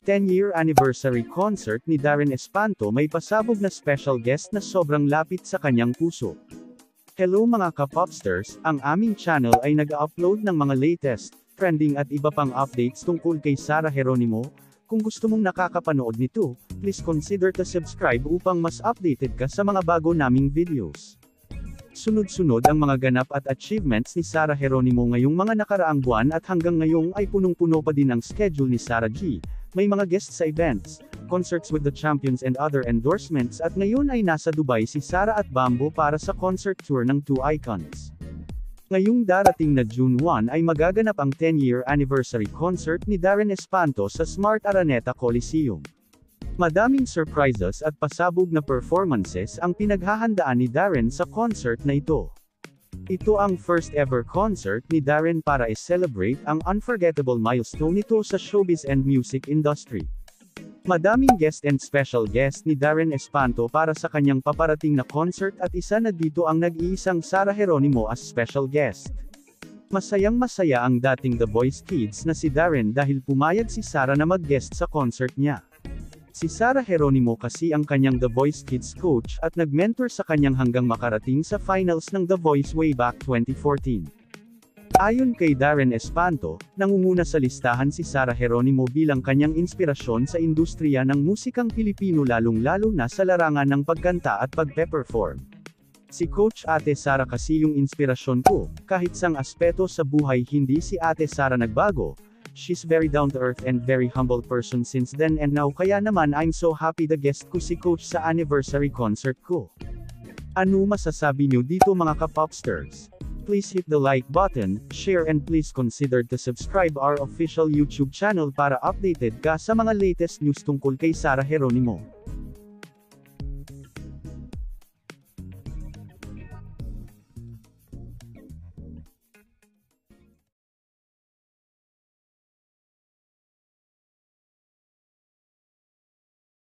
10-year anniversary concert ni Darren Espanto may pasabog na special guest na sobrang lapit sa kanyang puso. Hello mga ka-popsters, ang aming channel ay nag-upload ng mga latest, trending at iba pang updates tungkol kay Sarah Geronimo. Kung gusto mong nakakapanood nito, please consider to subscribe upang mas updated ka sa mga bago naming videos. Sunod-sunod ang mga ganap at achievements ni Sarah Geronimo ngayong mga nakaraang buwan at hanggang ngayong ay punong-puno pa din ang schedule ni Sarah G. May mga guests sa events, concerts with the champions and other endorsements at ngayon ay nasa Dubai si Sarah at Bambo para sa concert tour ng Two Icons. Ngayong darating na June 1 ay magaganap ang 10-year anniversary concert ni Darren Espanto sa Smart Araneta Coliseum. Madaming surprises at pasabog na performances ang pinaghahandaan ni Darren sa concert na ito. Ito ang first ever concert ni Darren para i-celebrate ang unforgettable milestone nito sa showbiz and music industry. Madaming guest and special guest ni Darren Espanto para sa kanyang paparating na concert at isa na dito ang nag-iisang Sarah Geronimo as special guest. Masayang-masaya ang dating The Voice Kids na si Darren dahil pumayag si Sarah na mag-guest sa concert niya. Si Sarah Geronimo kasi ang kanyang The Voice Kids coach at nag-mentor sa kanyang hanggang makarating sa finals ng The Voice way back 2014. Ayon kay Darren Espanto, nangunguna sa listahan si Sarah Geronimo bilang kanyang inspirasyon sa industriya ng musikang Pilipino lalong-lalo na sa larangan ng pagkanta at pagpe-perform. Si Coach Ate Sarah kasi yung inspirasyon ko, kahit sang aspeto sa buhay hindi si Ate Sarah nagbago. She's very down-to-earth and very humble person since then and now kaya naman I'm so happy the guest ko si Coach sa anniversary concert ko. Ano masasabi nyo dito mga ka-popsters? Please hit the like button, share and please consider to subscribe our official YouTube channel para updated ka sa mga latest news tungkol kay Sarah Geronimo.